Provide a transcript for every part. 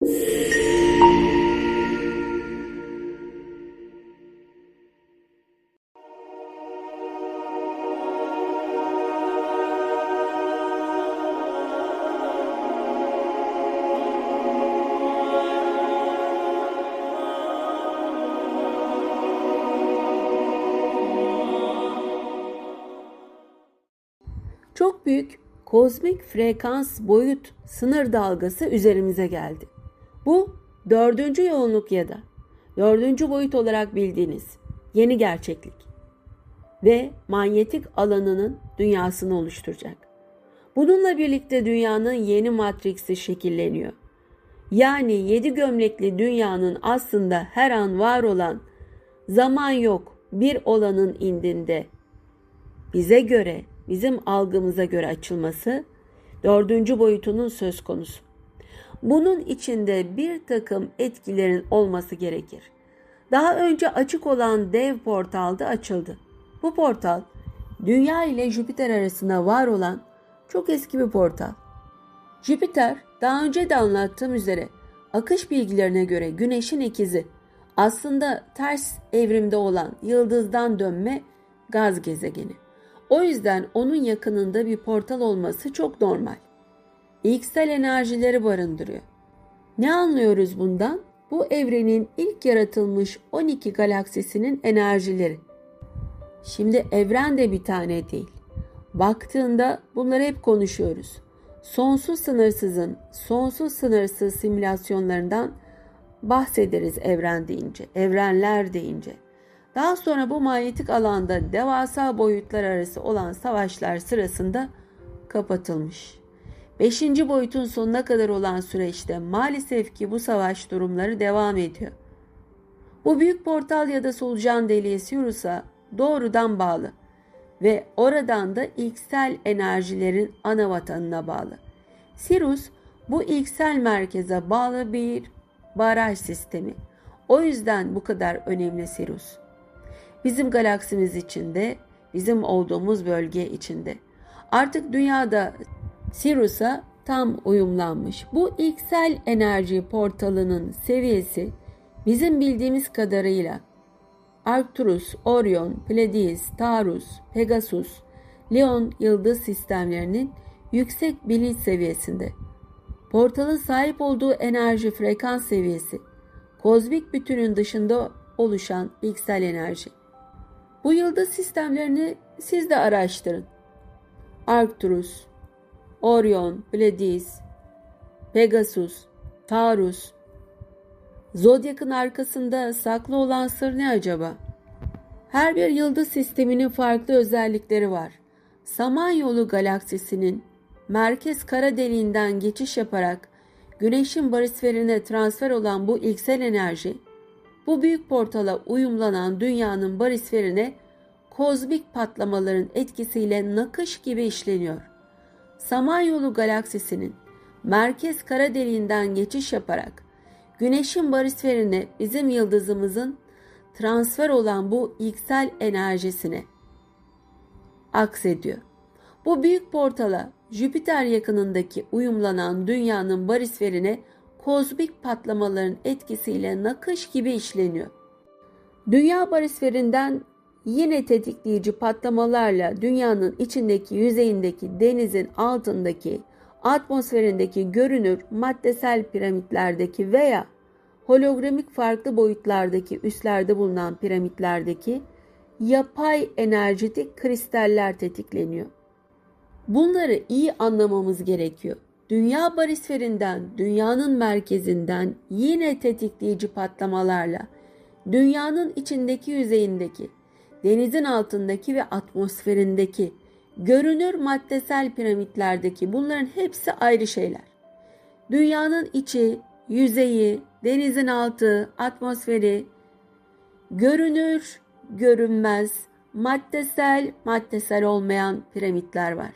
Çok büyük kozmik frekans boyut sınır dalgası üzerimize geldi. Bu 4. yoğunluk ya da 4. boyut olarak bildiğiniz yeni gerçeklik ve manyetik alanının dünyasını oluşturacak. Bununla birlikte dünyanın yeni matriksi şekilleniyor. Yani 7 gömlekli dünyanın aslında her an var olan, zaman yok bir olanın indinde bize göre, bizim algımıza göre açılması 4. boyutunun söz konusu. Bunun içinde bir takım etkilerin olması gerekir. Daha önce açık olan dev portal da açıldı. Bu portal, Dünya ile Jüpiter arasında var olan çok eski bir portal. Jüpiter, daha önce de anlattığım üzere akış bilgilerine göre Güneş'in ikizi, aslında ters evrimde olan yıldızdan dönme gaz gezegeni. O yüzden onun yakınında bir portal olması çok normal. İlksel enerjileri barındırıyor. Ne anlıyoruz bundan? Bu evrenin ilk yaratılmış 12 galaksisinin enerjileri. Şimdi evren de bir tane değil. Baktığında bunları hep konuşuyoruz. Sonsuz sınırsızın, sonsuz sınırsız simülasyonlarından bahsederiz evren deyince, evrenler deyince. Daha sonra bu manyetik alanda devasa boyutlar arası olan savaşlar sırasında kapatılmış. 5. boyutun sonuna kadar olan süreçte maalesef ki bu savaş durumları devam ediyor. Bu büyük portal ya da solucan deliği Sirius'a doğrudan bağlı ve oradan da ilksel enerjilerin ana vatanına bağlı. Sirius bu ilksel merkeze bağlı bir baraj sistemi. O yüzden bu kadar önemli Sirius. Bizim galaksimiz içinde, bizim olduğumuz bölge içinde. Artık dünyada Sirius'a tam uyumlanmış. Bu ilksel enerji portalının seviyesi bizim bildiğimiz kadarıyla Arcturus, Orion, Pleiades, Taurus, Pegasus, Leon yıldız sistemlerinin yüksek bilinç seviyesinde. Portalın sahip olduğu enerji frekans seviyesi, kozmik bütünün dışında oluşan ilksel enerji. Bu yıldız sistemlerini siz de araştırın. Arcturus, Orion, Pleiades, Pegasus, Taurus. Zodyak'ın arkasında saklı olan sır ne acaba? Her bir yıldız sisteminin farklı özellikleri var. Samanyolu galaksisinin merkez kara deliğinden geçiş yaparak Güneş'in barisferine transfer olan bu ilksel enerji, bu büyük portala uyumlanan dünyanın barisferine kozmik patlamaların etkisiyle nakış gibi işleniyor. Samanyolu galaksisinin merkez kara deliğinden geçiş yaparak Güneş'in barisferine bizim yıldızımızın transfer olan bu ilksel enerjisine aksediyor. Bu büyük portala Jüpiter yakınındaki uyumlanan dünyanın barisferine kozmik patlamaların etkisiyle nakış gibi işleniyor. Dünya barisferinden yine tetikleyici patlamalarla dünyanın içindeki, yüzeyindeki, denizin altındaki, atmosferindeki görünür maddesel piramitlerdeki veya hologramik farklı boyutlardaki üslerde bulunan piramitlerdeki yapay enerjetik kristaller tetikleniyor. Bunları iyi anlamamız gerekiyor. Dünya barisferinden, dünyanın merkezinden yine tetikleyici patlamalarla dünyanın içindeki, yüzeyindeki, denizin altındaki ve atmosferindeki görünür maddesel piramitlerdeki bunların hepsi ayrı şeyler. Dünyanın içi, yüzeyi, denizin altı, atmosferi, görünür, görünmez, maddesel olmayan piramitler var.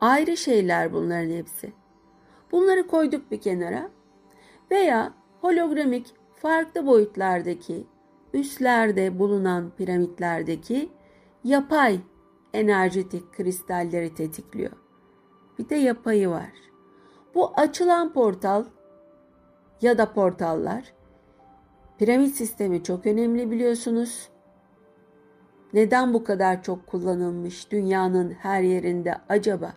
Ayrı şeyler bunların hepsi. Bunları koyduk bir kenara veya hologramik farklı boyutlardaki üslerde bulunan piramitlerdeki yapay enerjetik kristalleri tetikliyor. Bir de yapayı var. Bu açılan portal ya da portallar. Piramit sistemi çok önemli biliyorsunuz. Neden bu kadar çok kullanılmış dünyanın her yerinde acaba?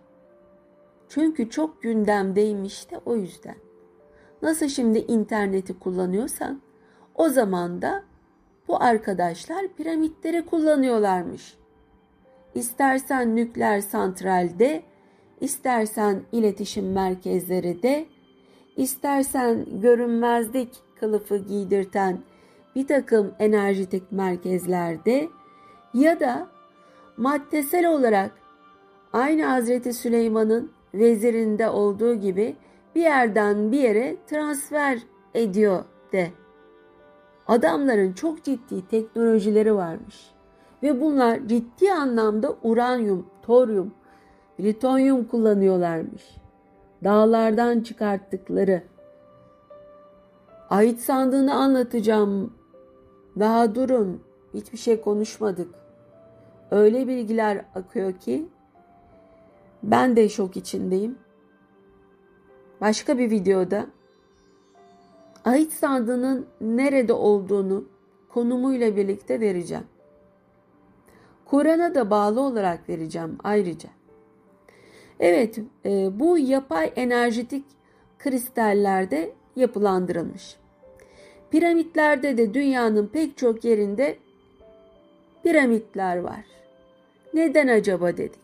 Çünkü çok gündemdeymiş de o yüzden. Nasıl şimdi interneti kullanıyorsan o zaman da bu arkadaşlar piramitleri kullanıyorlarmış. İstersen nükleer santralde, istersen iletişim merkezleri de, istersen görünmezlik kılıfı giydirten bir takım enerjitik merkezlerde ya da maddesel olarak aynı Hazreti Süleyman'ın vezirinde olduğu gibi bir yerden bir yere transfer ediyor de. Adamların çok ciddi teknolojileri varmış. Ve bunlar ciddi anlamda uranyum, toryum, plütonyum kullanıyorlarmış. Dağlardan çıkarttıkları. Ait sandığını anlatacağım. Daha durun, hiçbir şey konuşmadık. Öyle bilgiler akıyor ki ben de şok içindeyim. Başka bir videoda ait sandığının nerede olduğunu konumuyla birlikte vereceğim. Kur'an'a da bağlı olarak vereceğim ayrıca. Evet, bu yapay enerjitik kristallerde yapılandırılmış. Piramitlerde de dünyanın pek çok yerinde piramitler var. Neden acaba dedik.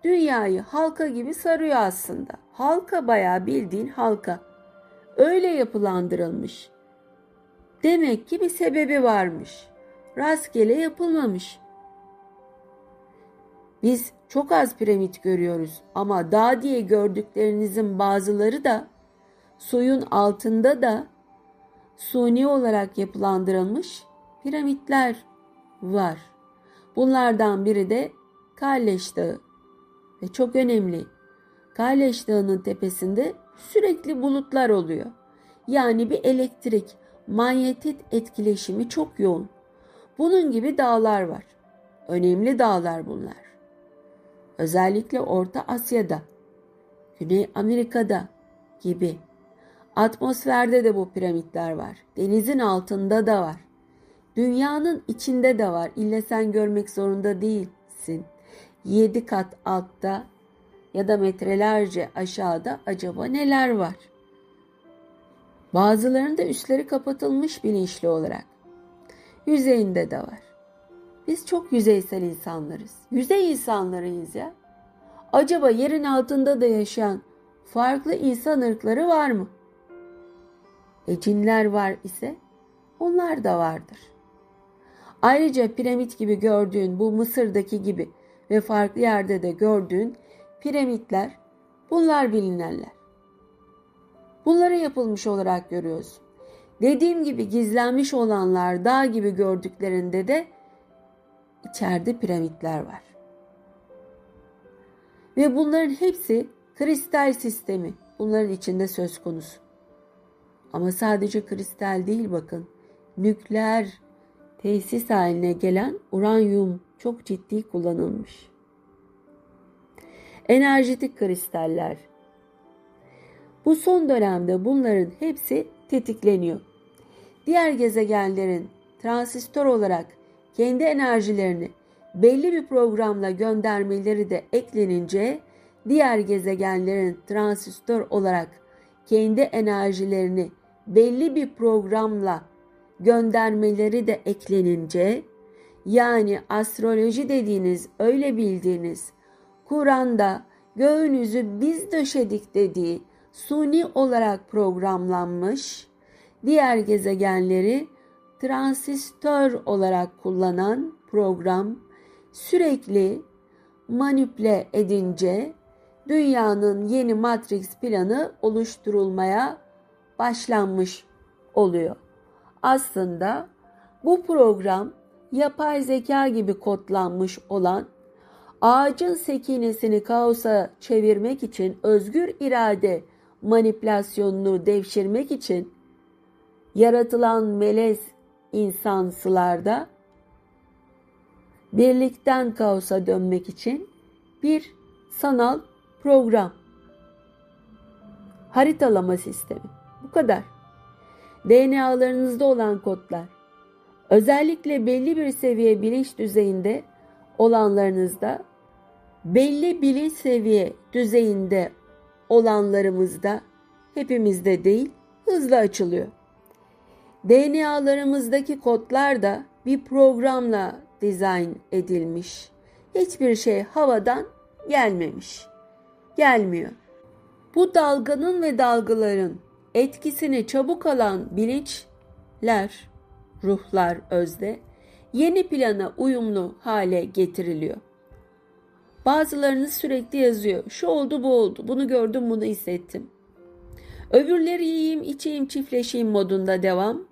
Dünyayı halka gibi sarıyor aslında. Halka bayağı bildiğin halka. Öyle yapılandırılmış. Demek ki bir sebebi varmış. Rastgele yapılmamış. Biz çok az piramit görüyoruz ama dağ diye gördüklerinizin bazıları da suyun altında da suni olarak yapılandırılmış piramitler var. Bunlardan biri de Kalleş Dağı ve çok önemli. Kalleş Dağı'nın tepesinde sürekli bulutlar oluyor. Yani bir elektrik, manyetik etkileşimi çok yoğun. Bunun gibi dağlar var. Önemli dağlar bunlar. Özellikle Orta Asya'da, Güney Amerika'da gibi. Atmosferde de bu piramitler var. Denizin altında da var. Dünyanın içinde de var. İlle sen görmek zorunda değilsin. 7 kat altta ya da metrelerce aşağıda acaba neler var? Bazılarında üstleri kapatılmış bilinçli olarak. Yüzeyinde de var. Biz çok yüzeysel insanlarız. Yüzey insanlarıyız ya. Acaba yerin altında da yaşayan farklı insan ırkları var mı? Cinler var ise onlar da vardır. Ayrıca piramit gibi gördüğün bu Mısır'daki gibi ve farklı yerde de gördüğün piramitler bunlar bilinenler. Bunları yapılmış olarak görüyorsun. Dediğim gibi gizlenmiş olanlar dağ gibi gördüklerinde de içeride piramitler var. Ve bunların hepsi kristal sistemi. Bunların içinde söz konusu. Ama sadece kristal değil bakın. Nükleer tesis haline gelen uranyum çok ciddi kullanılmış. Enerjitik kristaller. Bu son dönemde bunların hepsi tetikleniyor. Diğer gezegenlerin transistör olarak kendi enerjilerini belli bir programla göndermeleri de eklenince diğer gezegenlerin transistör olarak kendi enerjilerini belli bir programla göndermeleri de eklenince yani astroloji dediğiniz öyle bildiğiniz Kur'an'da göğünüzü biz döşedik dediği suni olarak programlanmış diğer gezegenleri transistör olarak kullanan program sürekli manipüle edince dünyanın yeni Matrix planı oluşturulmaya başlanmış oluyor. Aslında bu program yapay zeka gibi kodlanmış olan ağacın sekinesini kaosa çevirmek için özgür irade manipülasyonunu devşirmek için yaratılan melez insansılarda birlikten kaosa dönmek için bir sanal program. Haritalama sistemi. Bu kadar. DNA'larınızda olan kodlar, özellikle belli bir seviye bilinç düzeyinde olanlarınızda, belli bilinç seviye düzeyinde olanlarımızda, hepimizde değil, hızla açılıyor. DNA'larımızdaki kodlar da bir programla dizayn edilmiş. Hiçbir şey havadan gelmiyor. Bu dalganın ve dalgaların etkisini çabuk alan bilinçler, ruhlar özde, yeni plana uyumlu hale getiriliyor. Bazılarınız sürekli yazıyor. Şu oldu, bu oldu. Bunu gördüm, bunu hissettim. Öbürleri yiyeyim, içeyim, çiftleşeyim modunda devam.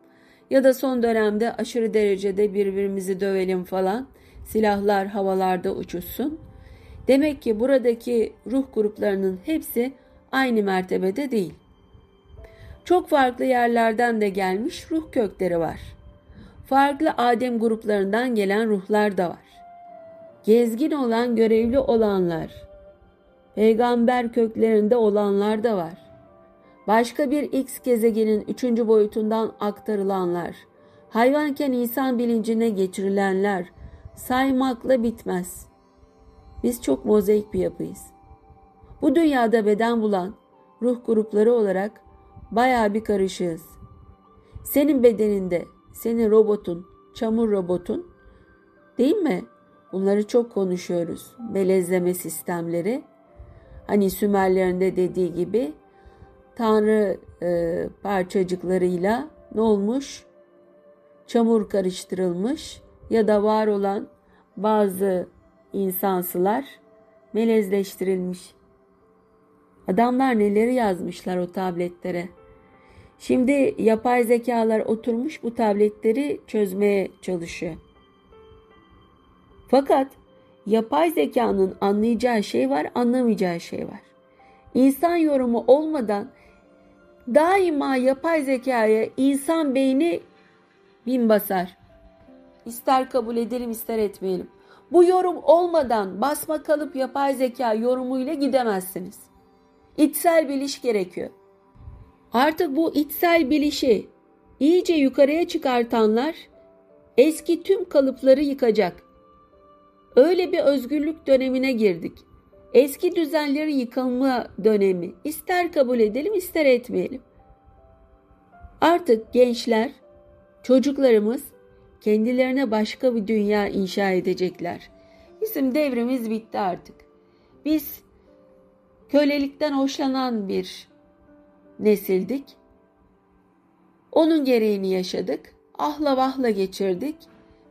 Ya da son dönemde aşırı derecede birbirimizi dövelim falan. Silahlar havalarda uçuşsun. Demek ki buradaki ruh gruplarının hepsi aynı mertebede değil. Çok farklı yerlerden de gelmiş ruh kökleri var. Farklı Adem gruplarından gelen ruhlar da var. Gezgin olan, görevli olanlar, peygamber köklerinde olanlar da var. Başka bir X gezegenin 3. boyutundan aktarılanlar, hayvanken insan bilincine geçirilenler saymakla bitmez. Biz çok mozaik bir yapıyız. Bu dünyada beden bulan ruh grupları olarak bayağı bir karışığız. Senin bedeninde, senin robotun, çamur robotun, değil mi? Bunları çok konuşuyoruz. Melezleme sistemleri. Hani Sümerlerin de dediği gibi Tanrı parçacıklarıyla ne olmuş? Çamur karıştırılmış ya da var olan bazı insansılar melezleştirilmiş. Adamlar neleri yazmışlar o tabletlere. Şimdi yapay zekalar oturmuş bu tabletleri çözmeye çalışıyor. Fakat yapay zekanın anlayacağı şey var, anlamayacağı şey var. İnsan yorumu olmadan daima yapay zekaya insan beyni bin basar. İster kabul edelim, ister etmeyelim. Bu yorum olmadan basma kalıp yapay zeka yorumuyla gidemezsiniz. İçsel biliş gerekiyor. Artık bu içsel bilişi iyice yukarıya çıkartanlar eski tüm kalıpları yıkacak. Öyle bir özgürlük dönemine girdik. Eski düzenlerin yıkılma dönemi. İster kabul edelim, ister etmeyelim. Artık gençler, çocuklarımız kendilerine başka bir dünya inşa edecekler. Bizim devrimiz bitti artık. Biz kölelikten hoşlanan bir nesildik. Onun gereğini yaşadık. Ahla vahla geçirdik.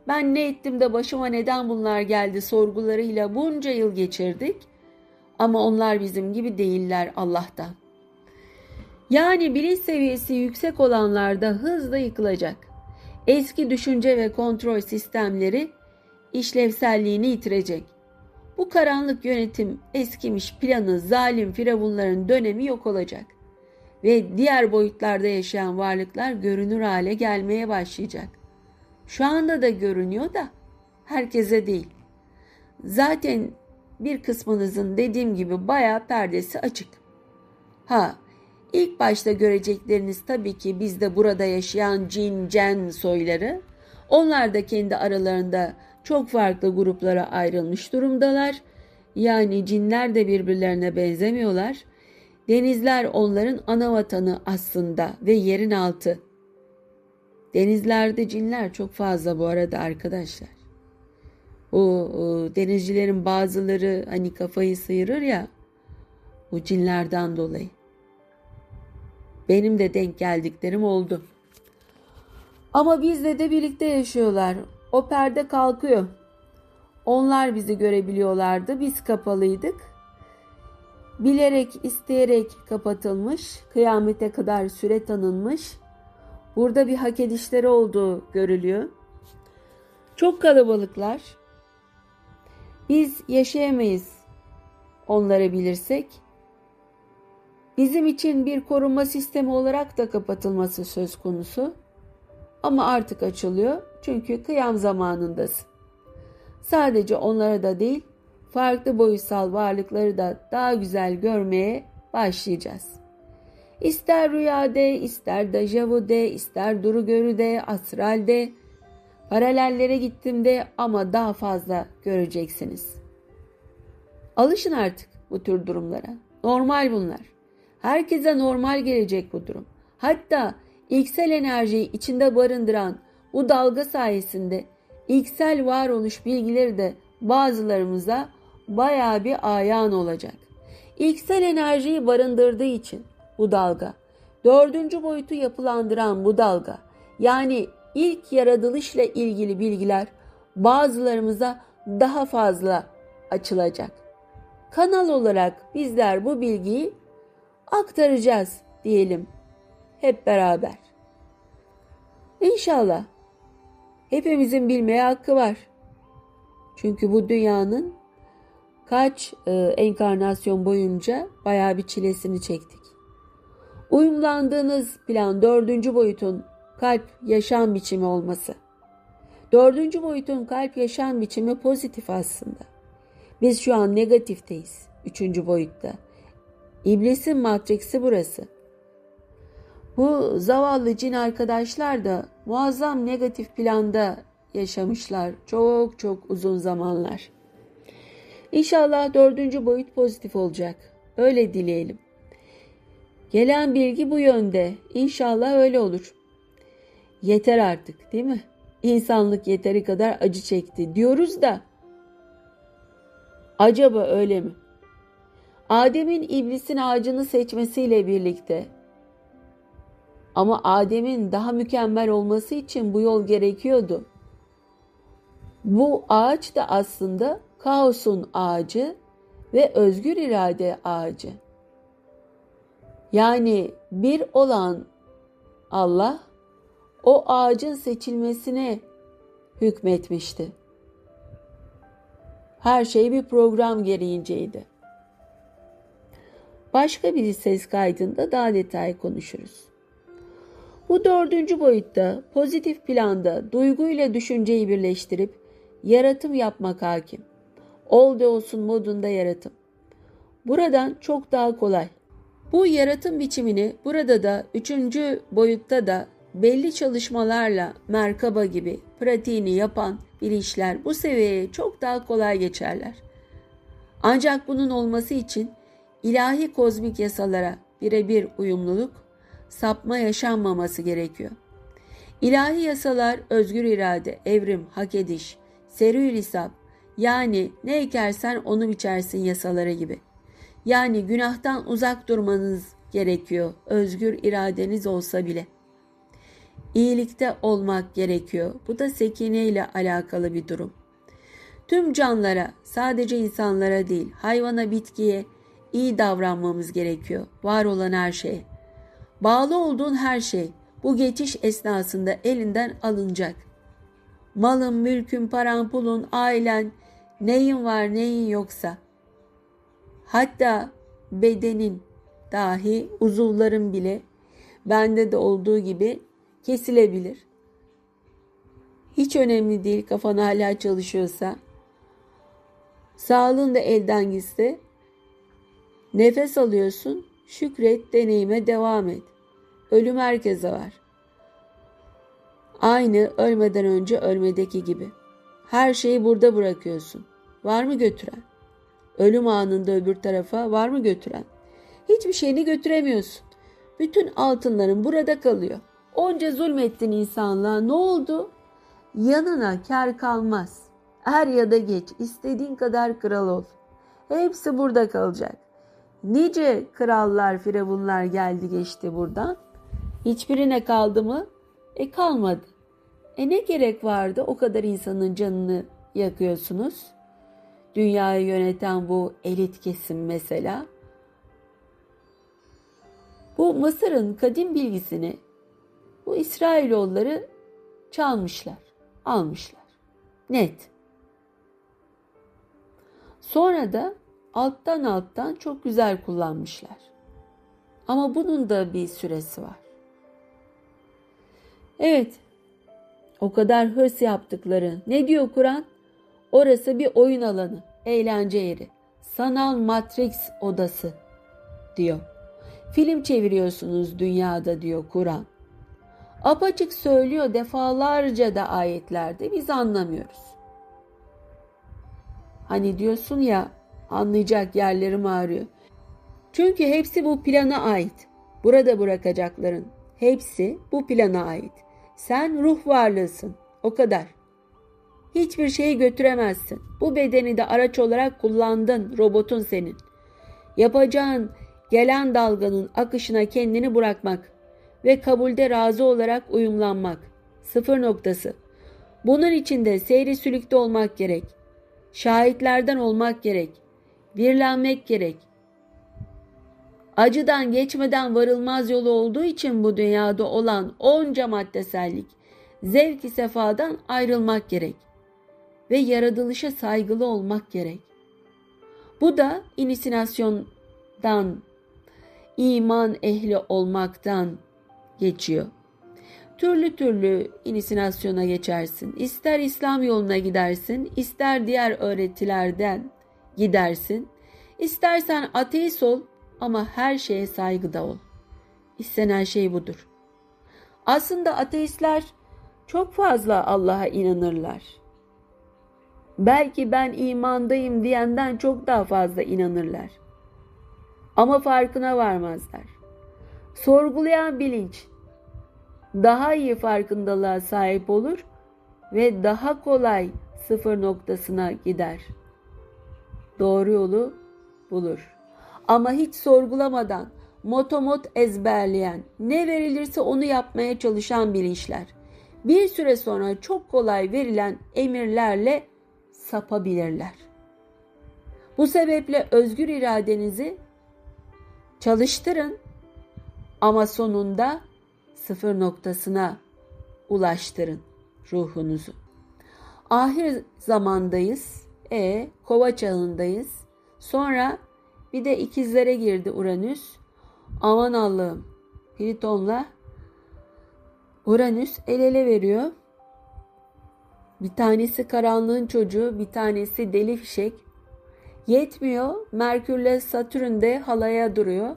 Ben ne ettim de başıma neden bunlar geldi sorgularıyla bunca yıl geçirdik. Ama onlar bizim gibi değiller Allah'tan. Yani bilinç seviyesi yüksek olanlar da hızla yıkılacak. Eski düşünce ve kontrol sistemleri işlevselliğini yitirecek. Bu karanlık yönetim eskimiş planı zalim firavunların dönemi yok olacak. Ve diğer boyutlarda yaşayan varlıklar görünür hale gelmeye başlayacak. Şu anda da görünüyor da herkese değil. Zaten bir kısmınızın dediğim gibi bayağı perdesi açık. İlk başta görecekleriniz tabii ki bizde burada yaşayan cin, cen soyları. Onlar da kendi aralarında çok farklı gruplara ayrılmış durumdalar. Yani cinler de birbirlerine benzemiyorlar. Denizler onların ana vatanı aslında ve yerin altı. Denizlerde cinler çok fazla bu arada arkadaşlar. O denizcilerin bazıları hani kafayı sıyırır ya, o cinlerden dolayı. Benim de denk geldiklerim oldu. Ama bizle de birlikte yaşıyorlar. O perde kalkıyor. Onlar bizi görebiliyorlardı. Biz kapalıydık. Bilerek, isteyerek kapatılmış. Kıyamete kadar süre tanınmış. Burada bir hak edişleri olduğu görülüyor. Çok kalabalıklar. Biz yaşayamayız onları bilirsek. Bizim için bir korunma sistemi olarak da kapatılması söz konusu. Ama artık açılıyor. Çünkü kıyam zamanındasın. Sadece onlara da değil, farklı boyutsal varlıkları da daha güzel görmeye başlayacağız. İster rüya de, ister dejavu de, ister duru görü de, astral de, paralellere gittim de ama daha fazla göreceksiniz. Alışın artık bu tür durumlara. Normal bunlar. Herkese normal gelecek bu durum. Hatta ilksel enerjiyi içinde barındıran bu dalga sayesinde ilksel varoluş bilgileri de bazılarımıza bayağı bir ayağın olacak. İlksel enerjiyi barındırdığı için bu dalga, dördüncü boyutu yapılandıran bu dalga, yani ilk yaratılışla ilgili bilgiler bazılarımıza daha fazla açılacak. Kanal olarak bizler bu bilgiyi aktaracağız diyelim hep beraber. İnşallah hepimizin bilmeye hakkı var. Çünkü bu dünyanın kaç enkarnasyon boyunca bayağı bir çilesini çektik. Uyumlandığınız plan dördüncü boyutun kalp yaşam biçimi olması. Dördüncü boyutun kalp yaşam biçimi pozitif aslında. Biz şu an negatifteyiz. Üçüncü boyutta. İblisin matriksi burası. Bu zavallı cin arkadaşlar da muazzam negatif planda yaşamışlar. Çok çok uzun zamanlar. İnşallah dördüncü boyut pozitif olacak. Öyle dileyelim. Gelen bilgi bu yönde. İnşallah öyle olur. Yeter artık, değil mi? İnsanlık yeteri kadar acı çekti diyoruz da acaba öyle mi? Adem'in iblisin ağacını seçmesiyle birlikte, ama Adem'in daha mükemmel olması için bu yol gerekiyordu. Bu ağaç da aslında kaosun ağacı ve özgür irade ağacı. Yani bir olan Allah o ağacın seçilmesine hükmetmişti. Her şey bir program gereğinceydi. Başka bir ses kaydında daha detaylı konuşuruz. Bu dördüncü boyutta pozitif planda duyguyla düşünceyi birleştirip yaratım yapmak hakim. Ol de olsun modunda yaratım. Buradan çok daha kolay. Bu yaratım biçimini burada da üçüncü boyutta da belli çalışmalarla Merkaba gibi pratiğini yapan bilinçler bu seviyeye çok daha kolay geçerler. Ancak bunun olması için ilahi kozmik yasalara birebir uyumluluk, sapma yaşanmaması gerekiyor. İlahi yasalar özgür irade, evrim, hak ediş, serül hisap, yani ne ekersen onu biçersin yasaları gibi. Yani günahtan uzak durmanız gerekiyor, özgür iradeniz olsa bile. İyilikte olmak gerekiyor. Bu da sekine ile alakalı bir durum. Tüm canlara, sadece insanlara değil, hayvana, bitkiye iyi davranmamız gerekiyor. Var olan her şeye. Bağlı olduğun her şey bu geçiş esnasında elinden alınacak. Malın, mülkün, paran, pulun, ailen, neyin var neyin yoksa. Hatta bedenin dahi, uzuvların bile bende de olduğu gibi kesilebilir. Hiç önemli değil, kafan hala çalışıyorsa. Sağlığın da elden gitse, nefes alıyorsun, şükret, deneyime devam et. Ölüm herkese var. Aynı ölmeden önce ölmedeki gibi. Her şeyi burada bırakıyorsun. Var mı götüren? Ölüm anında öbür tarafa var mı götüren? Hiçbir şeyini götüremiyorsun. Bütün altınların burada kalıyor. Onca zulmettin insanlığa, ne oldu? Yanına kar kalmaz. Er ya da geç istediğin kadar kral ol. Hepsi burada kalacak. Nice krallar, firavunlar geldi geçti buradan. Hiçbirine kaldı mı? Kalmadı. Ne gerek vardı, o kadar insanın canını yakıyorsunuz? Dünyayı yöneten bu elit kesim mesela. Bu Mısır'ın kadim bilgisini bu İsrailoğulları çalmışlar, almışlar. Net. Sonra da alttan çok güzel kullanmışlar. Ama bunun da bir süresi var. Evet, o kadar hırs yaptıkları, ne diyor Kur'an? Orası bir oyun alanı, eğlence yeri, sanal matrix odası diyor. Film çeviriyorsunuz dünyada diyor Kur'an. Apaçık söylüyor defalarca da ayetlerde, biz anlamıyoruz. Hani diyorsun ya, anlayacak yerlerim ağrıyor. Çünkü hepsi bu plana ait. Burada bırakacakların hepsi bu plana ait. Sen ruh varlığısın. O kadar. Hiçbir şeyi götüremezsin. Bu bedeni de araç olarak kullandın. Robotun senin. Yapacağın gelen dalganın akışına kendini bırakmak ve kabulde razı olarak uyumlanmak. Sıfır noktası. Bunun için de seyri sülükte olmak gerek. Şahitlerden olmak gerek. Birlenmek gerek. Acıdan geçmeden varılmaz yolu olduğu için bu dünyada olan onca maddesellik, zevk-i sefadan ayrılmak gerek. Ve yaratılışa saygılı olmak gerek. Bu da inisinasyondan, iman ehli olmaktan geçiyor. Türlü türlü inisinasyona geçersin. İster İslam yoluna gidersin, ister diğer öğretilerden gidersin. İstersen ateist ol ama her şeye saygıda ol. İstenen şey budur. Aslında ateistler çok fazla Allah'a inanırlar. Belki ben imandayım diyenden çok daha fazla inanırlar. Ama farkına varmazlar. Sorgulayan bilinç daha iyi farkındalığa sahip olur ve daha kolay sıfır noktasına gider. Doğru yolu bulur. Ama hiç sorgulamadan, motomot ezberleyen, ne verilirse onu yapmaya çalışan bilinçler, bir süre sonra çok kolay verilen emirlerle sapabilirler. Bu sebeple özgür iradenizi çalıştırın ama sonunda sıfır noktasına ulaştırın ruhunuzu. Ahir zamandayız. Kova çağındayız. Sonra bir de ikizlere girdi Uranüs. Aman Allah'ım, Plüton'la Uranüs el ele veriyor. Bir tanesi karanlığın çocuğu, bir tanesi deli fişek. Yetmiyor, Merkürle Satürn de halaya duruyor.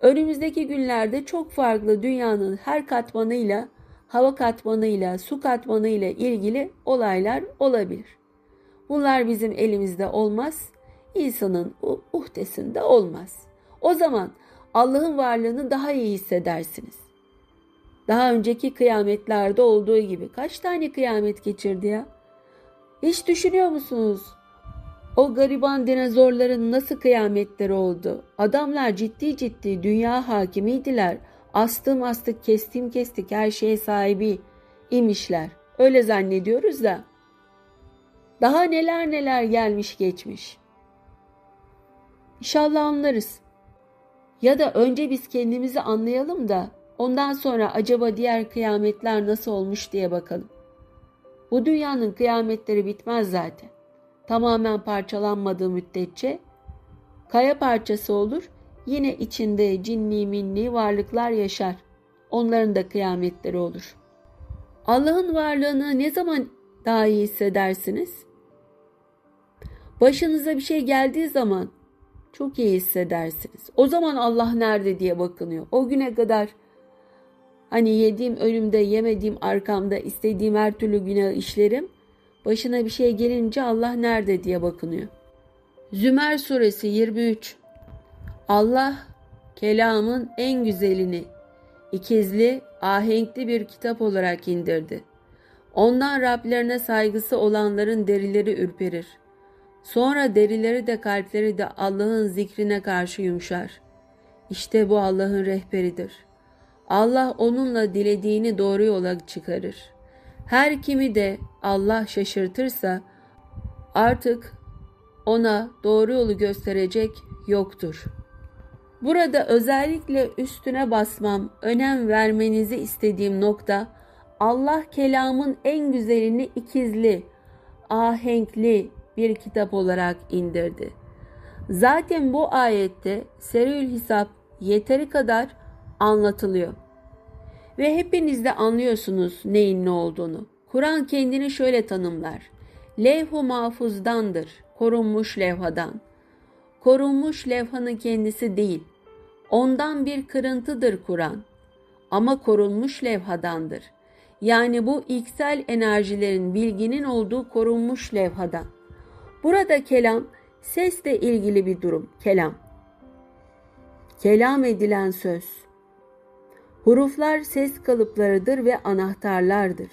Önümüzdeki günlerde çok farklı dünyanın her katmanıyla, hava katmanıyla, su katmanıyla ilgili olaylar olabilir. Bunlar bizim elimizde olmaz, insanın uhdesinde olmaz. O zaman Allah'ın varlığını daha iyi hissedersiniz. Daha önceki kıyametlerde olduğu gibi kaç tane kıyamet geçirdi ya? Hiç düşünüyor musunuz? O gariban dinozorların nasıl kıyametleri oldu? Adamlar ciddi ciddi dünya hakimiydiler. Astım astık, kestim kestik, her şeye sahibi imişler. Öyle zannediyoruz da. Daha neler neler gelmiş geçmiş. İnşallah anlarız. Ya da önce biz kendimizi anlayalım da ondan sonra acaba diğer kıyametler nasıl olmuş diye bakalım. Bu dünyanın kıyametleri bitmez zaten. Tamamen parçalanmadığı müddetçe kaya parçası olur, yine içinde cinni minni varlıklar yaşar. Onların da kıyametleri olur. Allah'ın varlığını ne zaman daha iyi hissedersiniz? Başınıza bir şey geldiği zaman çok iyi hissedersiniz. O zaman Allah nerede diye bakınıyor. O güne kadar hani yediğim önümde, yemediğim arkamda, istediğim her türlü günah işlerim. Başına bir şey gelince Allah nerede diye bakınıyor. Zümer suresi 23. Allah kelamın en güzelini ikizli, ahenkli bir kitap olarak indirdi. Ondan Rablerine saygısı olanların derileri ürperir. Sonra derileri de kalpleri de Allah'ın zikrine karşı yumuşar. İşte bu Allah'ın rehberidir. Allah onunla dilediğini doğru yola çıkarır. Her kimi de Allah şaşırtırsa artık ona doğru yolu gösterecek yoktur. Burada özellikle üstüne basmam, önem vermenizi istediğim nokta, Allah kelamın en güzelini ikizli, ahenkli bir kitap olarak indirdi. Zaten bu ayette Serül Hisap yeteri kadar anlatılıyor. Ve hepiniz de anlıyorsunuz neyin ne olduğunu. Kur'an kendini şöyle tanımlar. Levh-u mahfuzdandır, korunmuş levhadan. Korunmuş levhanın kendisi değil. Ondan bir kırıntıdır Kur'an ama korunmuş levhadandır. Yani bu ilksel enerjilerin, bilginin olduğu korunmuş levhadan. Burada kelam, sesle ilgili bir durum. Kelam. Kelam edilen söz. Huruflar ses kalıplarıdır ve anahtarlardır.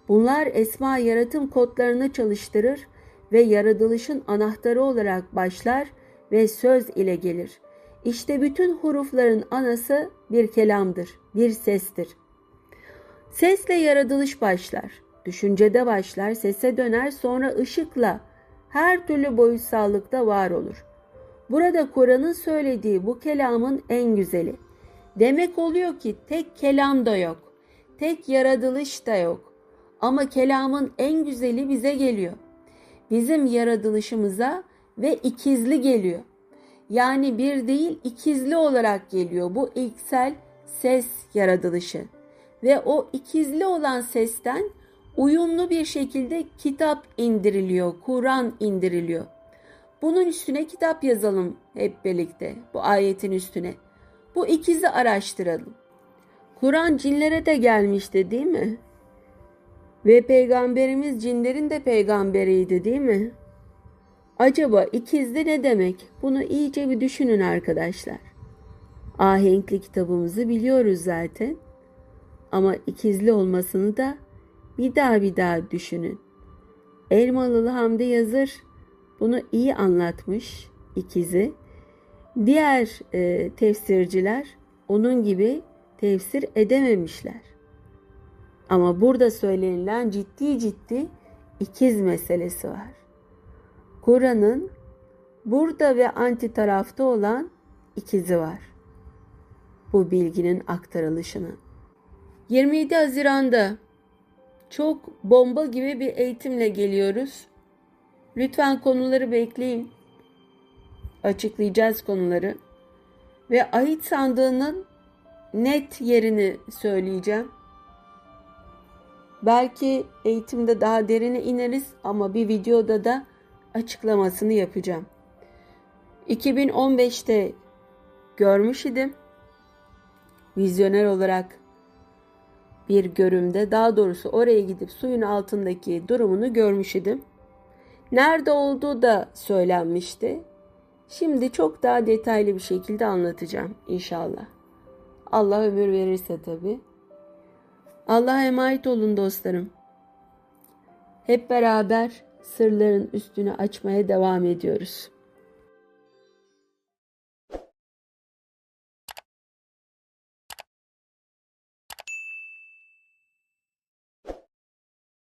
Bunlar esma yaratım kodlarını çalıştırır ve yaratılışın anahtarı olarak başlar ve söz ile gelir. İşte bütün hurufların anası bir kelamdır, bir sestir. Sesle yaratılış başlar, düşüncede başlar, sese döner, sonra ışıkla her türlü boyutsallıkta var olur. Burada Kur'an'ın söylediği bu kelamın en güzeli. Demek oluyor ki tek kelam da yok, tek yaratılış da yok. Ama kelamın en güzeli bize geliyor. Bizim yaratılışımıza ve ikizli geliyor. Yani bir değil ikizli olarak geliyor bu ilksel ses yaratılışı. Ve o ikizli olan sesten uyumlu bir şekilde kitap indiriliyor, Kur'an indiriliyor. Bunun üstüne kitap yazalım hep birlikte, bu ayetin üstüne. Bu ikizi araştıralım. Kur'an cinlere de gelmişti değil mi? Ve peygamberimiz cinlerin de peygamberiydi değil mi? Acaba ikizli ne demek? Bunu iyice bir düşünün arkadaşlar. Ahenkli kitabımızı biliyoruz zaten. Ama ikizli olmasını da bir daha düşünün. Elmalılı Hamdi Yazır bunu iyi anlatmış, ikizi. Diğer tefsirciler onun gibi tefsir edememişler. Ama burada söylenilen ciddi ikiz meselesi var. Kur'an'ın burada ve anti tarafta olan ikizi var. Bu bilginin aktarılışını. 27 Haziran'da çok bomba gibi bir eğitimle geliyoruz. Lütfen konuları bekleyin. Açıklayacağız konuları. Ve ahit sandığının net yerini söyleyeceğim. Belki eğitimde daha derine ineriz ama bir videoda da açıklamasını yapacağım. 2015'te görmüş idim. Vizyoner olarak bir görümde, daha doğrusu oraya gidip suyun altındaki durumunu görmüş idim. Nerede olduğu da söylenmişti. Şimdi çok daha detaylı bir şekilde anlatacağım inşallah. Allah ömür verirse tabii. Allah'a emanet olun dostlarım. Hep beraber sırların üstünü açmaya devam ediyoruz.